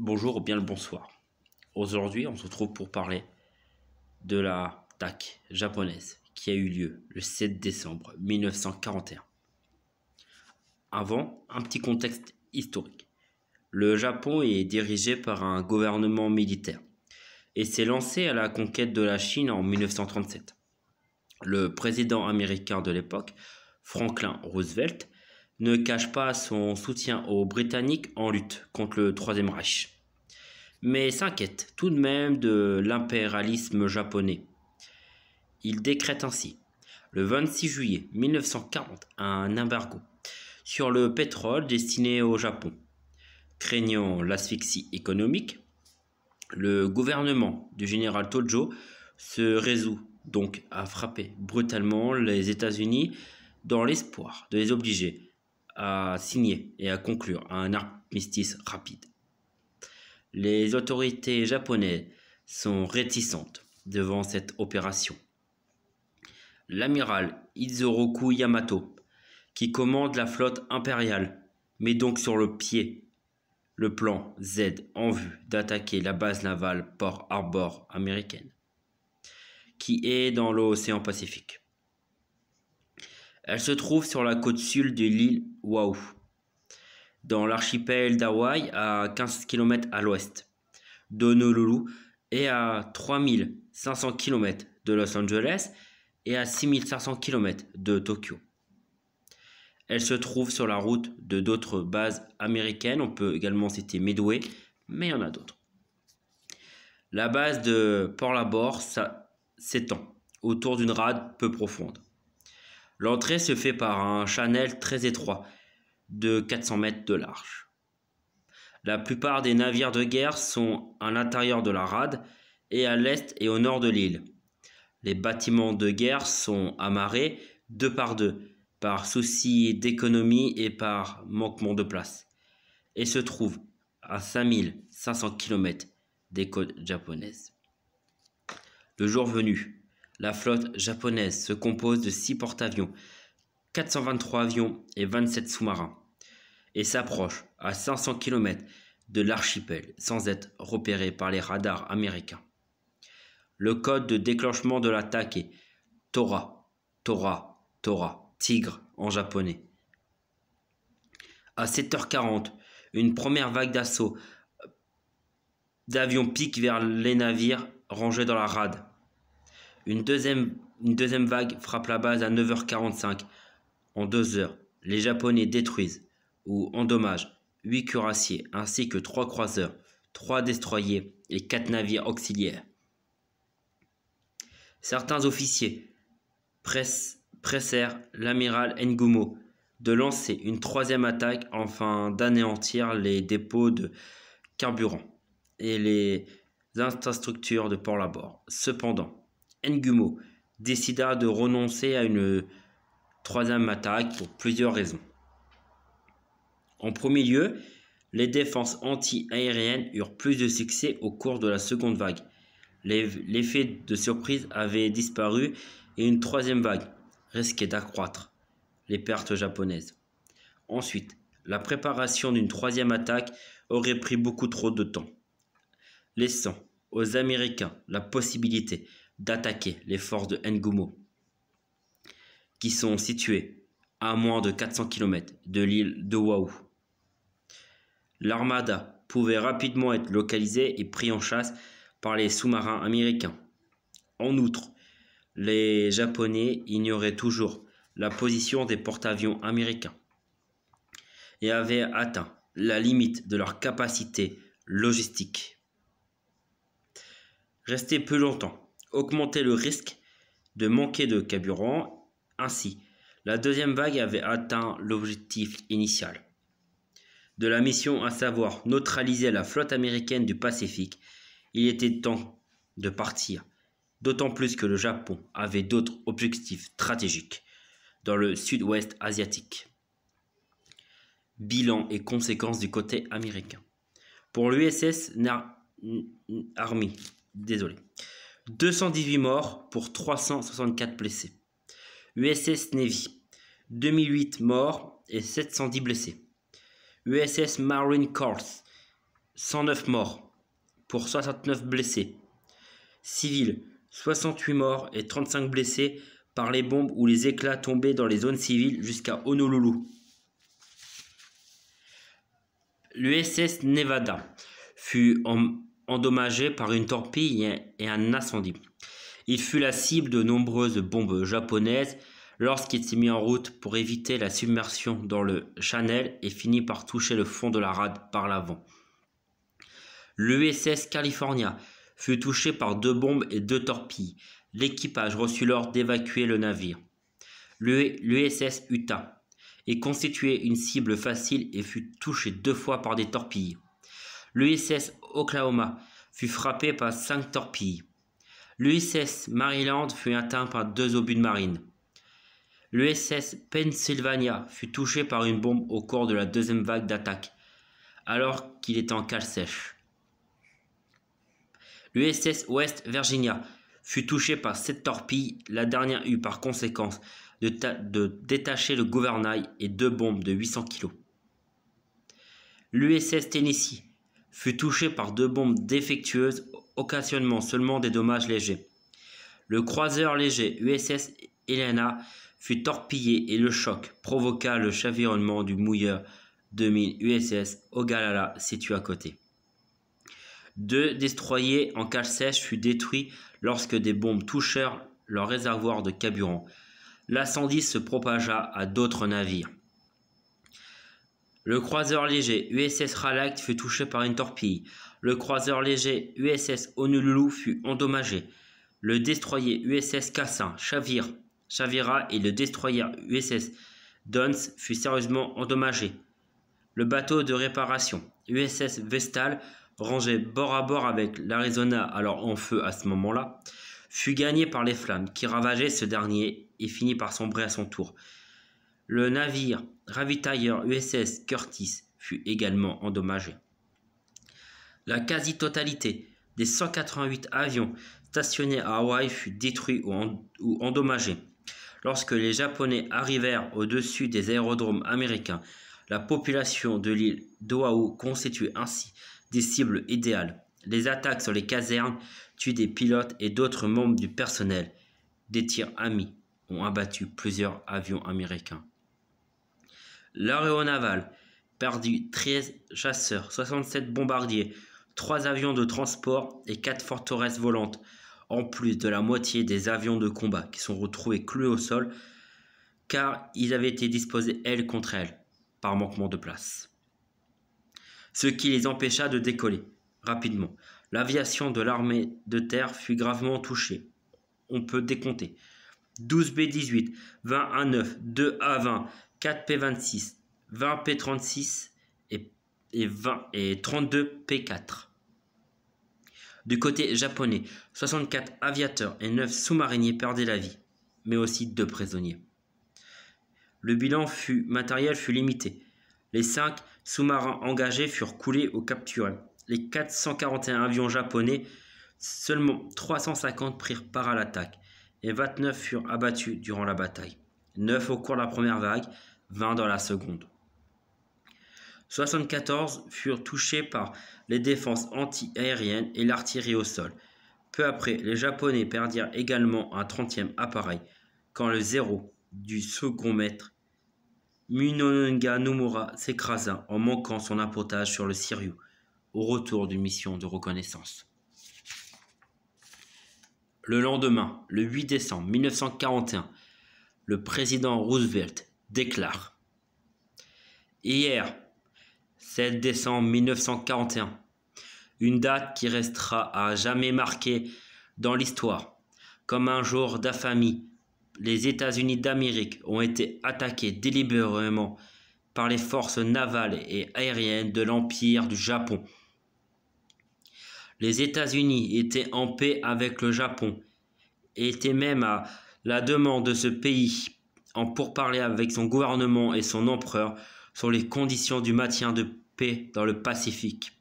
Bonjour ou bien le bonsoir. Aujourd'hui, on se retrouve pour parler de l'attaque japonaise qui a eu lieu le 7 décembre 1941. Avant, un petit contexte historique. Le Japon est dirigé par un gouvernement militaire et s'est lancé à la conquête de la Chine en 1937. Le président américain de l'époque, Franklin Roosevelt, ne cache pas son soutien aux Britanniques en lutte contre le Troisième Reich, mais s'inquiète tout de même de l'impérialisme japonais. Il décrète ainsi, le 26 juillet 1940, un embargo sur le pétrole destiné au Japon. Craignant l'asphyxie économique, le gouvernement du général Tojo se résout donc à frapper brutalement les États-Unis dans l'espoir de les obliger à signer et à conclure un armistice rapide. Les autorités japonaises sont réticentes devant cette opération. L'amiral Isoroku Yamato, qui commande la flotte impériale, met donc sur le pied le plan Z en vue d'attaquer la base navale Pearl Harbor américaine, qui est dans l'océan Pacifique. Elle se trouve sur la côte sud de l'île Oahu, dans l'archipel d'Hawaï à 15 km à l'ouest d'Honolulu et à 3500 km de Los Angeles et à 6500 km de Tokyo. Elle se trouve sur la route de d'autres bases américaines, on peut également citer Midway, mais il y en a d'autres. La base de Pearl Harbor s'étend autour d'une rade peu profonde. L'entrée se fait par un channel très étroit de 400 mètres de large. La plupart des navires de guerre sont à l'intérieur de la rade et à l'est et au nord de l'île. Les bâtiments de guerre sont amarrés deux par souci d'économie et par manquement de place, et se trouvent à 5500 km des côtes japonaises. Le jour venu, la flotte japonaise se compose de 6 porte-avions, 423 avions et 27 sous-marins, et s'approche à 500 km de l'archipel sans être repéré par les radars américains. Le code de déclenchement de l'attaque est Tora, Tora, Tora, tigre en japonais. À 7h40, une première vague d'assaut d'avions pique vers les navires rangés dans la rade. Une deuxième vague frappe la base à 9h45. En 2 heures, les Japonais détruisent ou endommagent 8 cuirassiers ainsi que 3 croiseurs, 3 destroyers et 4 navires auxiliaires. Certains officiers pressèrent l'amiral Ngumo de lancer une 3e attaque afin d'anéantir les dépôts de carburant et les infrastructures de Pearl Harbor. Cependant, Ngumo décida de renoncer à une 3e attaque pour plusieurs raisons. En premier lieu, les défenses anti-aériennes eurent plus de succès au cours de la seconde vague. L'effet de surprise avait disparu et une 3e vague risquait d'accroître les pertes japonaises. Ensuite, la préparation d'une 3e attaque aurait pris beaucoup trop de temps, laissant aux Américains la possibilité d'attaquer les forces de Ngumo, qui sont situées à moins de 400 km de l'île de Oahu. L'armada pouvait rapidement être localisée et prise en chasse par les sous-marins américains. En outre, les Japonais ignoraient toujours la position des porte-avions américains et avaient atteint la limite de leur capacité logistique. Rester plus longtemps augmentait le risque de manquer de carburant. Ainsi, la 2e vague avait atteint l'objectif initial de la mission, à savoir neutraliser la flotte américaine du Pacifique. Il était temps de partir, d'autant plus que le Japon avait d'autres objectifs stratégiques dans le sud-ouest asiatique. Bilan et conséquences du côté américain. Pour l'USS Army, 218 morts pour 364 blessés. USS Navy, 2008 morts et 710 blessés. USS Marine Corps, 109 morts pour 69 blessés. Civils, 68 morts et 35 blessés par les bombes ou les éclats tombés dans les zones civiles jusqu'à Honolulu. L'USS Nevada fut endommagé par une torpille et un incendie. Il fut la cible de nombreuses bombes japonaises lorsqu'il s'est mis en route pour éviter la submersion dans le Channel et finit par toucher le fond de la rade par l'avant. L'USS California fut touché par 2 bombes et 2 torpilles. L'équipage reçut l'ordre d'évacuer le navire. L'USS Utah est constitué une cible facile et fut touché 2 fois par des torpilles. L'USS Oklahoma fut frappé par 5 torpilles. L'USS Maryland fut atteint par 2 obus de marine. L'USS Pennsylvania fut touché par une bombe au cours de la 2e vague d'attaque, alors qu'il était en cale sèche. L'USS West Virginia fut touché par 7 torpilles, la dernière eut par conséquence de détacher le gouvernail et 2 bombes de 800 kg. L'USS Tennessee fut touché par 2 bombes défectueuses, occasionnant seulement des dommages légers. Le croiseur léger USS Helena fut torpillé et le choc provoqua le chavironnement du mouilleur 2000 USS Ogallala situé à côté. 2 destroyers en cale sèche furent détruits lorsque des bombes touchèrent leur réservoir de carburant. L'incendie se propagea à d'autres navires. Le croiseur léger USS Raleigh fut touché par une torpille. Le croiseur léger USS Honolulu fut endommagé. Le destroyer USS Cassin chavira et le destroyer USS Downs fut sérieusement endommagé. Le bateau de réparation USS Vestal, rangé bord à bord avec l'Arizona alors en feu à ce moment-là, fut gagné par les flammes qui ravageaient ce dernier et finit par sombrer à son tour. Le navire ravitailleur USS Curtis fut également endommagé. La quasi-totalité des 188 avions stationnés à Hawaï fut détruite ou endommagée. Lorsque les Japonais arrivèrent au-dessus des aérodromes américains, la population de l'île d'Oahu constituait ainsi des cibles idéales. Les attaques sur les casernes tuent des pilotes et d'autres membres du personnel. Des tirs amis ont abattu plusieurs avions américains. L'aéronavale perdit 13 chasseurs, 67 bombardiers, 3 avions de transport et 4 forteresses volantes, en plus de la moitié des avions de combat qui sont retrouvés cloués au sol car ils avaient été disposés ailes contre ailes par manquement de place. Ce qui les empêcha de décoller rapidement. L'aviation de l'armée de terre fut gravement touchée. On peut décompter 12 B-18, 20 A-9, 2 A-20, 4 P-26, 20 P-36 et 32 P-4. Du côté japonais, 64 aviateurs et 9 sous-mariniers perdaient la vie, mais aussi 2 prisonniers. Le bilan matériel fut limité. Les 5 sous-marins engagés furent coulés ou capturés. Les 441 avions japonais, seulement 350 prirent part à l'attaque et 29 furent abattus durant la bataille. 9 au cours de la première vague, 20 dans la seconde. 74 furent touchés par les défenses anti-aériennes et l'artillerie au sol. Peu après, les Japonais perdirent également un 30e appareil quand le 0 du second maître Munonga Nomura s'écrasa en manquant son appontage sur le Shiryu au retour d'une mission de reconnaissance. Le lendemain, le 8 décembre 1941, le président Roosevelt déclare « Hier, 7 décembre 1941, une date qui restera à jamais marquée dans l'histoire. Comme un jour d'infamie, les États-Unis d'Amérique ont été attaqués délibérément par les forces navales et aériennes de l'Empire du Japon. Les États-Unis étaient en paix avec le Japon et étaient même à la demande de ce pays en pourparlers avec son gouvernement et son empereur sur les conditions du maintien de paix dans le Pacifique.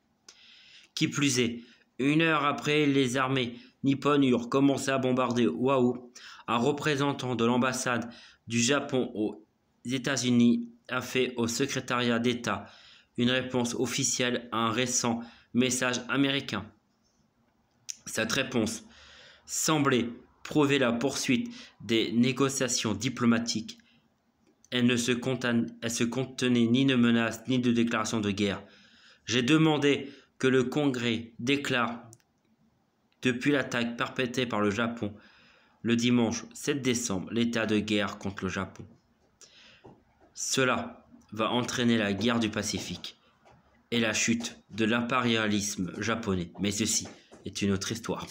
Qui plus est, 1 heure après les armées nippones eurent commencé à bombarder Oahu, un représentant de l'ambassade du Japon aux États-Unis a fait au secrétariat d'État une réponse officielle à un récent message américain. Cette réponse semblait prouver la poursuite des négociations diplomatiques. Elle se contenait ni de menaces ni de déclarations de guerre. J'ai demandé que le Congrès déclare, depuis l'attaque perpétrée par le Japon le dimanche 7 décembre, l'état de guerre contre le Japon. Cela va entraîner la guerre du Pacifique et la chute de l'impérialisme japonais. Mais ceci est une autre histoire.